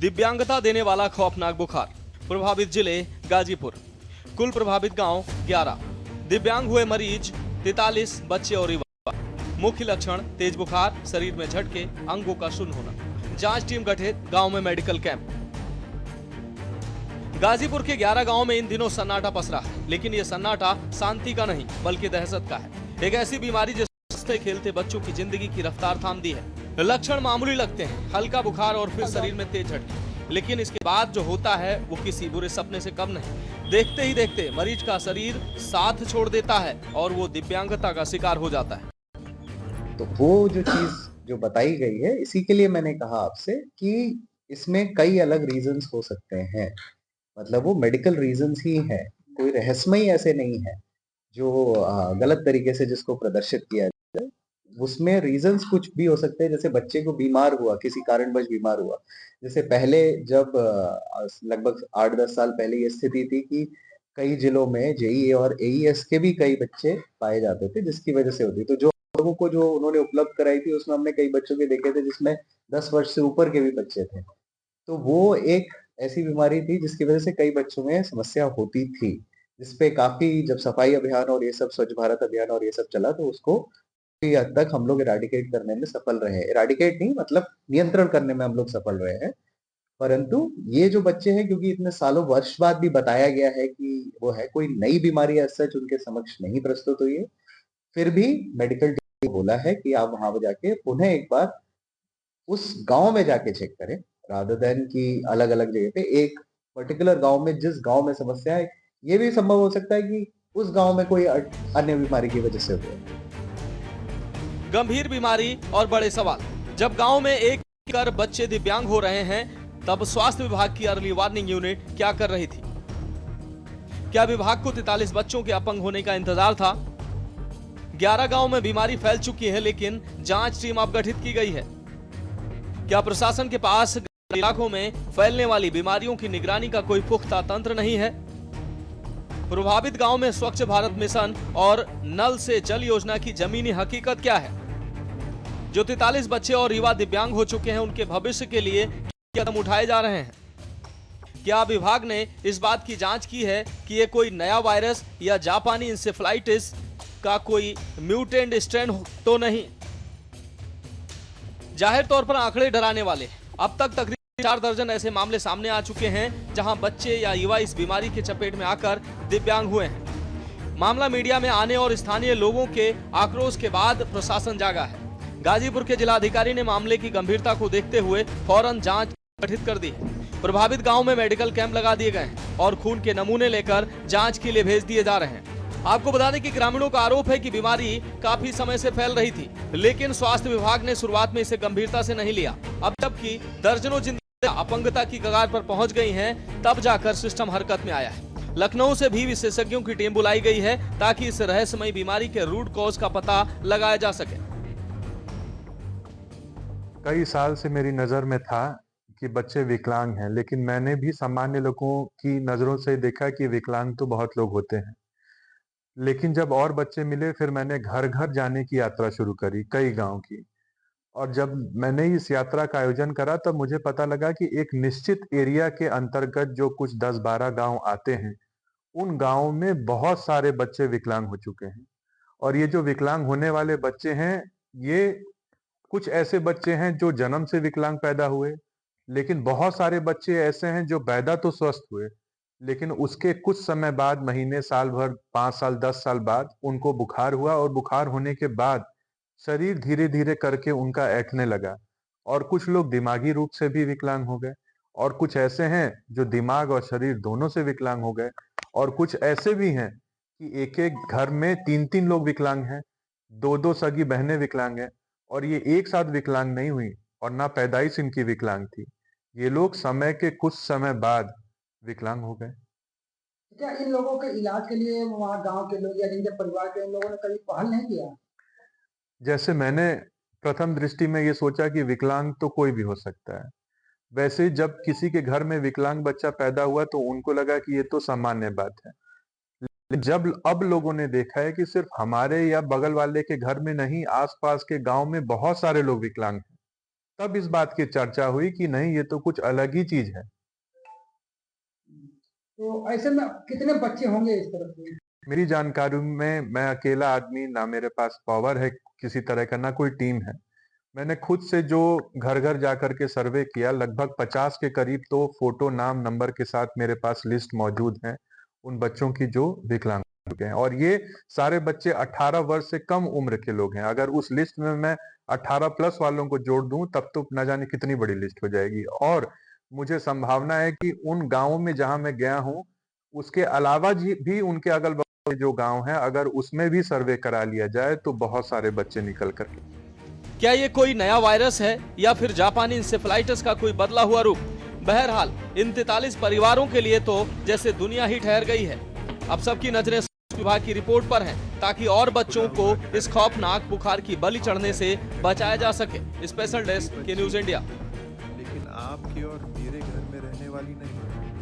दिव्यांगता देने वाला खौफनाक बुखार। प्रभावित जिले गाजीपुर। कुल प्रभावित गांव 11। दिव्यांग हुए मरीज 43 बच्चे और युवा। मुख्य लक्षण तेज बुखार, शरीर में झटके, अंगों का शून्य होना। जांच टीम गठित, गांव में मेडिकल कैंप। गाजीपुर के 11 गांवों में इन दिनों सन्नाटा पसरा है, लेकिन यह सन्नाटा शांति का नहीं बल्कि दहशत का है। एक ऐसी बीमारी जिससे खेलते बच्चों की जिंदगी की रफ्तार थाम दी है। लक्षण मामूली लगते हैं, हल्का बुखार और फिर शरीर में तेज झटके, लेकिन इसके बाद जो होता है वो किसी बुरे सपने से कम नहीं। देखते ही देखते मरीज का शरीर साथ छोड़ देता है और वो दिव्यांगता का शिकार हो जाता है। तो वो जो चीज जो बताई गई है, इसी के लिए मैंने कहा आपसे कि इसमें कई अलग रीजंस हो सकते हैं। मतलब वो मेडिकल रीजंस ही है, कोई रहस्यमय ऐसे नहीं है जो गलत तरीके से जिसको प्रदर्शित किया जाए। उसमें रीजंस कुछ भी हो सकते हैं, जैसे बच्चे को बीमार हुआ, किसी कारणवश बीमार हुआ। जैसे पहले जब लगभग 8-10 साल पहले ये स्थिति थी कि कई जिलों में जेईई और एईएस के भी कई बच्चे पाए जाते थे, जिसकी वजह से होती। तो जो लोगों को जो उन्होंने उपलब्ध कराई थी, उसमें हमने कई बच्चों के देखे थे जिसमें 10 वर्ष से ऊपर के भी बच्चे थे। तो वो एक ऐसी बीमारी थी जिसकी वजह से कई बच्चों में समस्या होती थी, जिसपे काफी जब सफाई अभियान और ये सब स्वच्छ भारत अभियान और ये सब चला, तो उसको काफी हद तक हम लोग इराडिकेट करने में सफल रहे हैं। इराडिकेट नहीं, मतलब नियंत्रण करने में हम लोग सफल रहे हैं। परंतु ये जो बच्चे हैं, क्योंकि इतने सालों वर्ष बाद भी बताया गया है कि वो है, कोई नई बीमारी एज सच उनके समक्ष नहीं प्रस्तुत हुई है, फिर भी मेडिकल टीम ने बोला है कि आप वहां जाके पुनः एक बार उस गांव में जाके चेक करें, रादर देन कि अलग अलग जगह पे। एक पर्टिकुलर गांव में, जिस गांव में समस्या है, ये भी संभव हो सकता है कि उस गांव में कोई अन्य बीमारी की वजह से हुआ। गंभीर बीमारी और बड़े सवाल। जब गांव में एक कर बच्चे दिव्यांग हो रहे हैं, तब स्वास्थ्य विभाग की अर्ली वार्निंग यूनिट क्या कर रही थी? क्या विभाग को 43 बच्चों के अपंग होने का इंतजार था? 11 गांव में बीमारी फैल चुकी है, लेकिन जांच टीम अब गठित की गई है। क्या प्रशासन के पास इलाकों में फैलने वाली बीमारियों की निगरानी का कोई पुख्ता तंत्र नहीं है? प्रभावित गांव में स्वच्छ भारत मिशन और नल से जल योजना की जमीनी हकीकत क्या है? जो 43 बच्चे और युवा दिव्यांग हो चुके हैं, उनके भविष्य के लिए क्या कदम उठाए जा रहे हैं? क्या विभाग ने इस बात की जांच की है कि ये कोई नया वायरस या जापानी इंसेफ्लाइटिस का कोई म्यूटेंट स्ट्रेन तो नहीं? जाहिर तौर पर आंकड़े डराने वाले। अब तक तकरीबन 4 दर्जन ऐसे मामले सामने आ चुके हैं जहां बच्चे या युवा इस बीमारी के चपेट में आकर दिव्यांग हुए हैं। मामला मीडिया में आने और स्थानीय लोगों के आक्रोश के बाद प्रशासन जागा है। गाजीपुर के जिलाधिकारी ने मामले की गंभीरता को देखते हुए फौरन जांच गठित कर दी। प्रभावित गांव में मेडिकल कैंप लगा दिए गए हैं और खून के नमूने लेकर जांच के लिए भेज दिए जा रहे हैं। आपको बता दें कि ग्रामीणों का आरोप है कि बीमारी काफी समय से फैल रही थी, लेकिन स्वास्थ्य विभाग ने शुरुआत में इसे गंभीरता से नहीं लिया। अब जबकि दर्जनों जिंदगियां अपंगता की कगार पर पहुंच गई हैं, तब जाकर सिस्टम हरकत में आया है। लखनऊ से भी विशेषज्ञों की टीम बुलाई गई है ताकि इस रहस्यमयी बीमारी के रूट कॉज का पता लगाया जा सके। कई साल से मेरी नजर में था कि बच्चे विकलांग हैं, लेकिन मैंने भी सामान्य लोगों की नजरों से देखा कि विकलांग तो बहुत लोग होते हैं। लेकिन जब और बच्चे मिले, फिर मैंने घर घर जाने की यात्रा शुरू करी, कई गांव की। और जब मैंने इस यात्रा का आयोजन करा, तब मुझे पता लगा कि एक निश्चित एरिया के अंतर्गत जो कुछ 10-12 गांव आते हैं, उन गांवों में बहुत सारे बच्चे विकलांग हो चुके हैं। और ये जो विकलांग होने वाले बच्चे हैं, ये कुछ ऐसे बच्चे हैं जो जन्म से विकलांग पैदा हुए, लेकिन बहुत सारे बच्चे ऐसे हैं जो पैदा तो स्वस्थ हुए, लेकिन उसके कुछ समय बाद, महीने, साल भर, 5 साल, 10 साल बाद उनको बुखार हुआ, और बुखार होने के बाद शरीर धीरे धीरे करके उनका ऐंठने लगा। और कुछ लोग दिमागी रूप से भी विकलांग हो गए, और कुछ ऐसे हैं जो दिमाग और शरीर दोनों से विकलांग हो गए, और कुछ ऐसे भी हैं कि एक एक घर में 3-3 लोग विकलांग हैं, 2-2 सगी बहनें विकलांग हैं, और ये एक साथ विकलांग नहीं हुई और ना पैदाइश इनकी विकलांग थी। ये लोग समय के कुछ समय बाद विकलांग हो गए। क्या इन लोगों के इलाज के लिए वहाँ गांव के लोग या जिनके परिवार के लोगों ने कभी पहल नहीं किया? जैसे मैंने प्रथम दृष्टि में ये सोचा कि विकलांग तो कोई भी हो सकता है, वैसे जब किसी के घर में विकलांग बच्चा पैदा हुआ तो उनको लगा कि ये तो सामान्य बात है। जब अब लोगों ने देखा है कि सिर्फ हमारे या बगल वाले के घर में नहीं, आसपास के गांव में बहुत सारे लोग विकलांग हैं, तब इस बात की चर्चा हुई कि नहीं, ये तो कुछ अलग ही चीज है। तो ऐसे में कितने बच्चे होंगे इस तरफ से? मेरी जानकारी में मैं अकेला आदमी, ना मेरे पास पावर है किसी तरह का, ना कोई टीम है। मैंने खुद से जो घर घर जाकर के सर्वे किया, लगभग 50 के करीब तो फोटो, नाम, नंबर के साथ मेरे पास लिस्ट मौजूद है उन बच्चों की जो विकलांग हो चुके हैं। और ये सारे बच्चे 18 वर्ष से कम उम्र के लोग हैं। अगर उस लिस्ट में मैं 18 प्लस वालों को जोड़ दूं तब तो न जाने कितनी बड़ी लिस्ट हो जाएगी। और मुझे संभावना है कि उन गांवों में जहां मैं गया हूं, उसके अलावा भी उनके अगल बगल जो गांव है, अगर उसमें भी सर्वे करा लिया जाए तो बहुत सारे बच्चे निकल कर। क्या ये कोई नया वायरस है या फिर जापानी इंसेफेलाइटिस का कोई बदला हुआ रूप? बहरहाल इन 43 परिवारों के लिए तो जैसे दुनिया ही ठहर गई है। अब सबकी नजरें स्वास्थ्य विभाग की रिपोर्ट पर हैं, ताकि और बच्चों को इस खौफनाक बुखार की बलि चढ़ने से बचाया जा सके। स्पेशल डेस्क के न्यूज इंडिया। लेकिन आपके और मेरे घर में रहने वाली नहीं।